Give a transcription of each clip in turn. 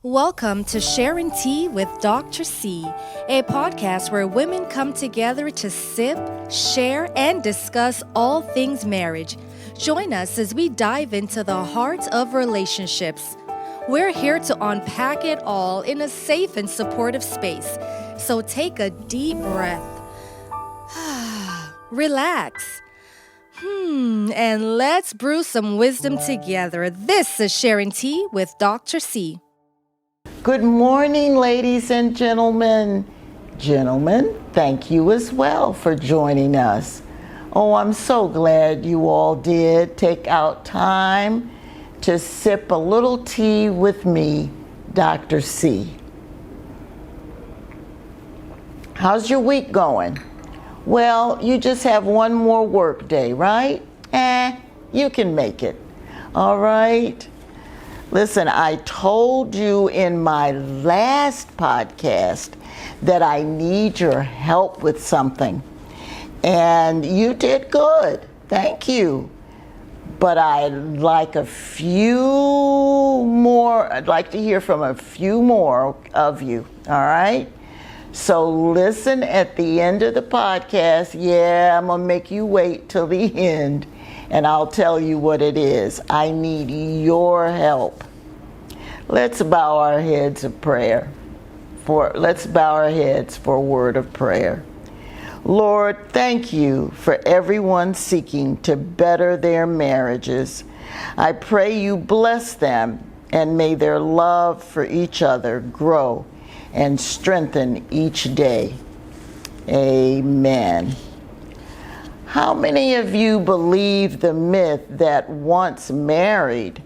Welcome to Sharing Tea with Dr. C, a podcast where women come together to sip, share, and discuss all things marriage. Join us as we dive into the heart of relationships. We're here to unpack it all in a safe and supportive space. So take a deep breath. Relax. And let's brew some wisdom together. This is Sharing Tea with Dr. C. Good morning, ladies and gentlemen. Gentlemen, thank you as well for joining us. Oh, I'm so glad you all did take out time to sip a little tea with me, Dr. C. How's your week going? Well, you just have one more work day, right? You can make it. All right. Listen, I told you in my last podcast that I need your help with something. And you did good. Thank you. But I'd like to hear from a few more of you. All right? So listen at the end of the podcast. Yeah, I'm going to make you wait till the end. And I'll tell you what it is. I need your help. Let's bow our heads for a word of prayer. Lord, thank you for everyone seeking to better their marriages. I pray you bless them and may their love for each other grow and strengthen each day. Amen. How many of you believe the myth that once married,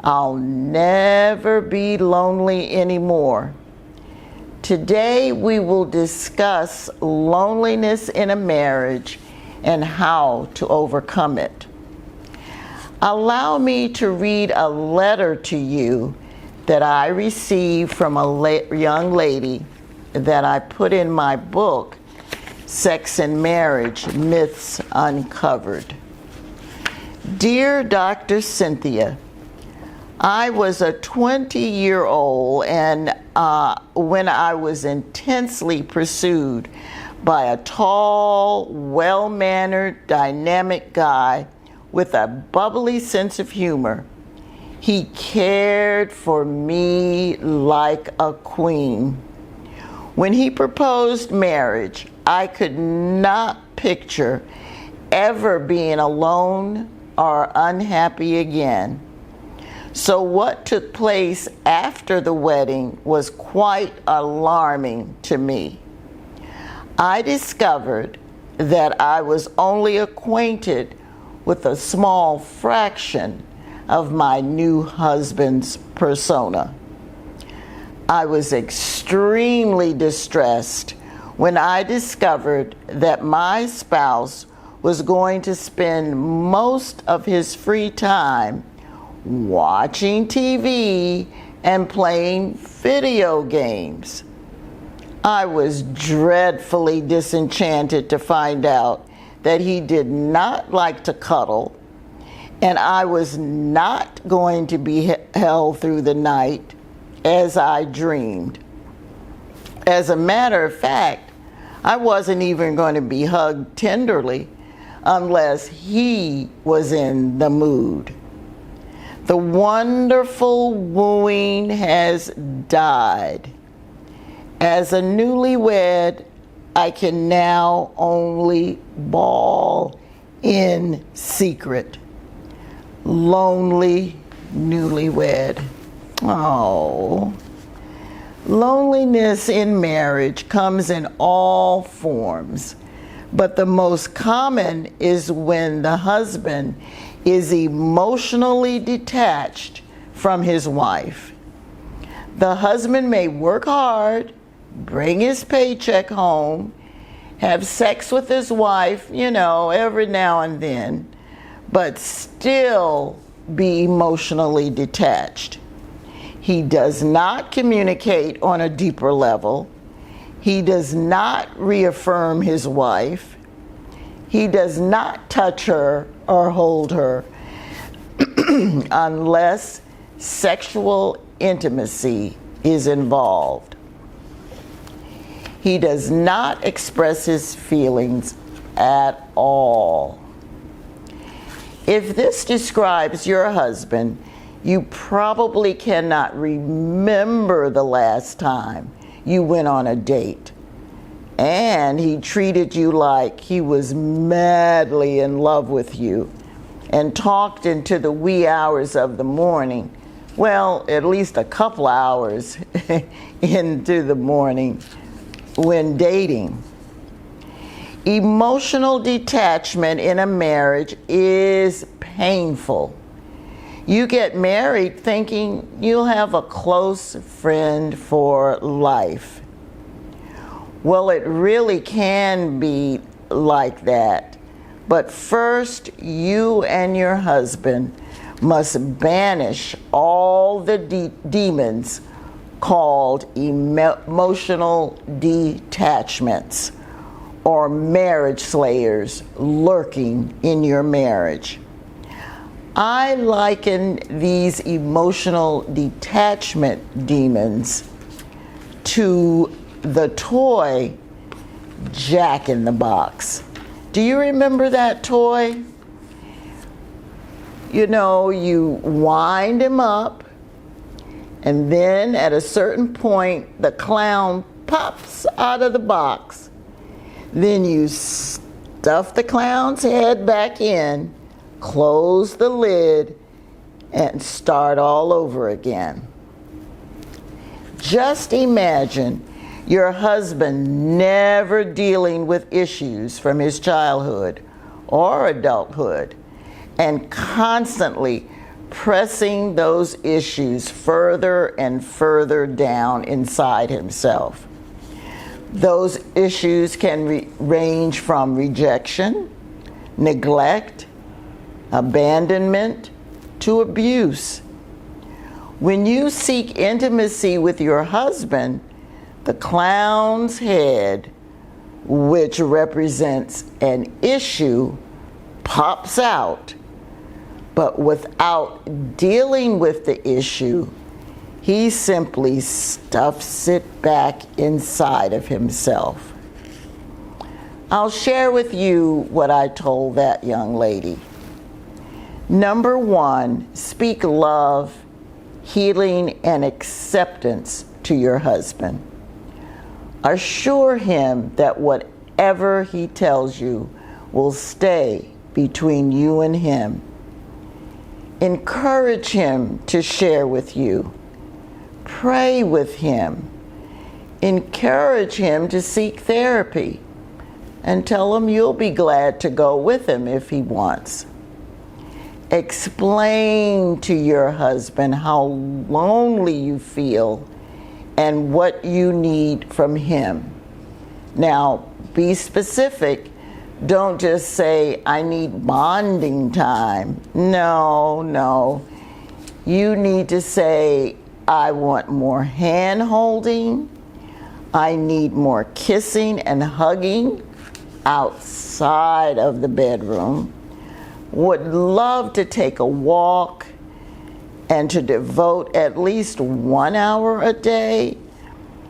I'll never be lonely anymore? Today we will discuss loneliness in a marriage and how to overcome it. Allow me to read a letter to you that I received from a young lady that I put in my book, Sex and Marriage, Myths Uncovered. Dear Dr. Cynthia, I was a 20-year-old and when I was intensely pursued by a tall, well-mannered, dynamic guy with a bubbly sense of humor. He cared for me like a queen. When he proposed marriage, I could not picture ever being alone or unhappy again. So what took place after the wedding was quite alarming to me. I discovered that I was only acquainted with a small fraction of my new husband's persona. I was extremely distressed when I discovered that my spouse was going to spend most of his free time watching TV and playing video games. I was dreadfully disenchanted to find out that he did not like to cuddle, and I was not going to be held through the night as I dreamed. As a matter of fact, I wasn't even going to be hugged tenderly unless he was in the mood. The wonderful wooing has died. As a newlywed, I can now only bawl in secret. Lonely newlywed. Oh. Loneliness in marriage comes in all forms, but the most common is when the husband is emotionally detached from his wife. The husband may work hard, bring his paycheck home, have sex with his wife, every now and then, but still be emotionally detached. He does not communicate on a deeper level. He does not reaffirm his wife. He does not touch her or hold her unless sexual intimacy is involved. He does not express his feelings at all. If this describes your husband, you probably cannot remember the last time you went on a date and he treated you like he was madly in love with you and talked into the wee hours of the morning. Well, at least a couple hours into the morning when dating. Emotional detachment in a marriage is painful. You get married thinking you'll have a close friend for life. Well, it really can be like that. But first, you and your husband must banish all the demons called emotional detachments or marriage slayers lurking in your marriage. I liken these emotional detachment demons to the toy Jack in the Box. Do you remember that toy? You know, you wind him up, and then at a certain point, the clown pops out of the box. Then you stuff the clown's head back in, close the lid, and start all over again. Just imagine your husband never dealing with issues from his childhood or adulthood and constantly pressing those issues further and further down inside himself. Those issues can range from rejection, neglect, abandonment, to abuse. When you seek intimacy with your husband, the clown's head, which represents an issue, pops out. But without dealing with the issue, he simply stuffs it back inside of himself. I'll share with you what I told that young lady. Number one, speak love, healing, and acceptance to your husband. Assure him that whatever he tells you will stay between you and him. Encourage him to share with you. Pray with him. Encourage him to seek therapy. And tell him you'll be glad to go with him if he wants. Explain to your husband how lonely you feel and what you need from him. Now, be specific. Don't just say, I need bonding time. No. You need to say, I want more hand holding. I need more kissing and hugging outside of the bedroom. Would love to take a walk and to devote at least 1 hour a day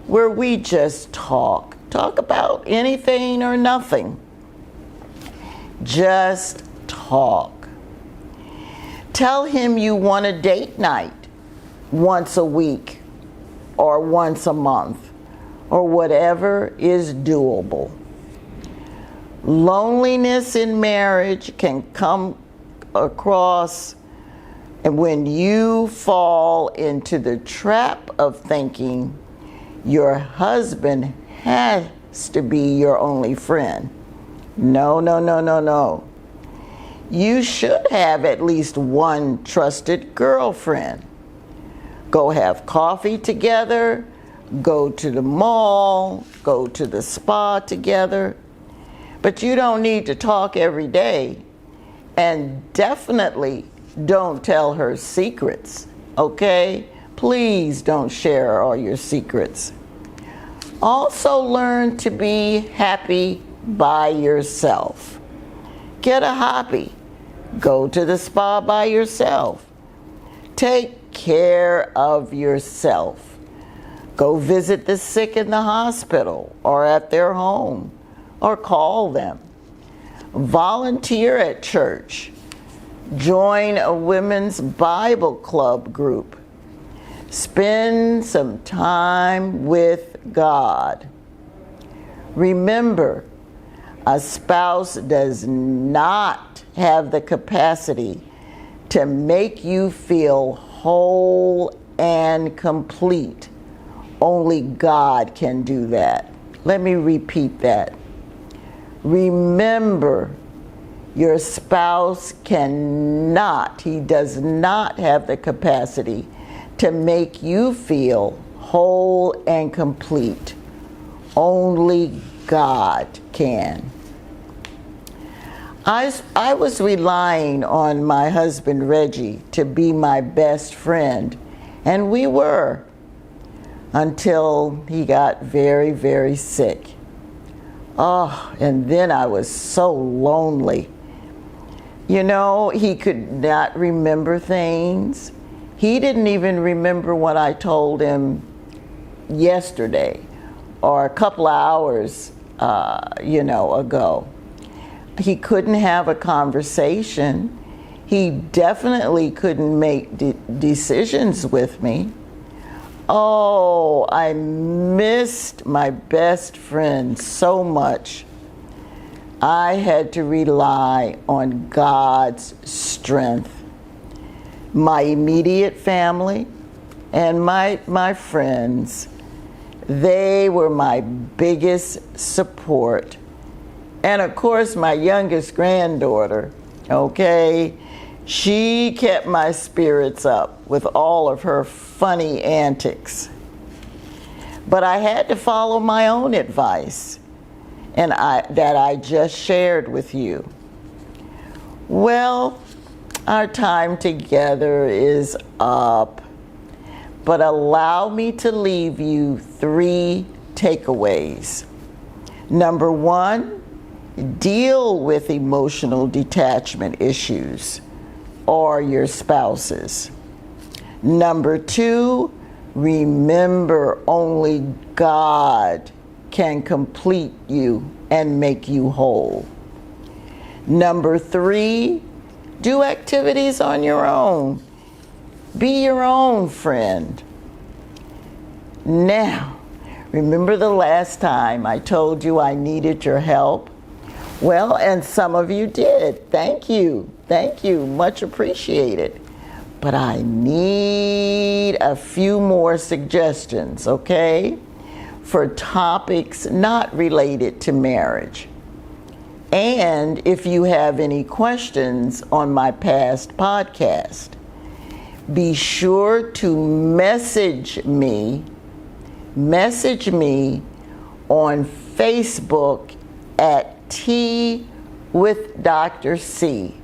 where we just talk about anything or nothing. Just talk. Tell him you want a date night once a week or once a month or whatever is doable. Loneliness in marriage can come across and when you fall into the trap of thinking your husband has to be your only friend. No. You should have at least one trusted girlfriend. Go have coffee together, go to the mall, go to the spa together. But you don't need to talk every day. And definitely don't tell her secrets, okay? Please don't share all your secrets. Also learn to be happy by yourself. Get a hobby. Go to the spa by yourself. Take care of yourself. Go visit the sick in the hospital or at their home, or call them. Volunteer at church. Join a women's Bible club group. Spend some time with God. Remember, a spouse does not have the capacity to make you feel whole and complete. Only God can do that. Let me repeat that. Remember, your spouse he does not have the capacity to make you feel whole and complete. Only God can. I was relying on my husband Reggie to be my best friend, and we were, until he got very, very sick. Oh, and then I was so lonely. You know, he could not remember things. He didn't even remember what I told him yesterday or a couple of hours, ago. He couldn't have a conversation. He definitely couldn't make decisions with me. Oh, I missed my best friend so much. I had to rely on God's strength. My immediate family and my friends, they were my biggest support. And of course, my youngest granddaughter, okay, she kept my spirits up with all of her funny antics. But I had to follow my own advice, and that I just shared with you. Well, our time together is up, but allow me to leave you 3 takeaways. Number 1, deal with emotional detachment issues or your spouses. Number 2, remember only God can complete you and make you whole. Number 3, do activities on your own. Be your own friend. Now, remember the last time I told you I needed your help? Well, and some of you did. Thank you. Thank you. Much appreciated. But I need a few more suggestions, okay? For topics not related to marriage. And if you have any questions on my past podcast, be sure to message me on Facebook at Tea with Dr. C.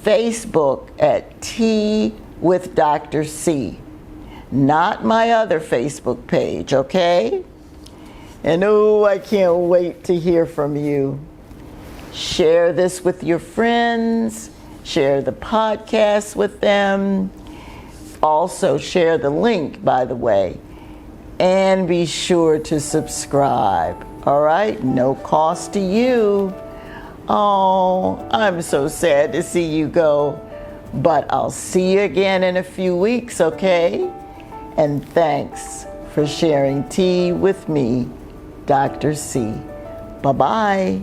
Facebook at Tea with Dr. C. Not my other Facebook page, okay? And oh, I can't wait to hear from you. Share this with your friends. Share the podcast with them. Also share the link, by the way. And be sure to subscribe. All right? No cost to you. Oh, I'm so sad to see you go. But I'll see you again in a few weeks, okay? And thanks for sharing tea with me, Dr. C. Bye-bye.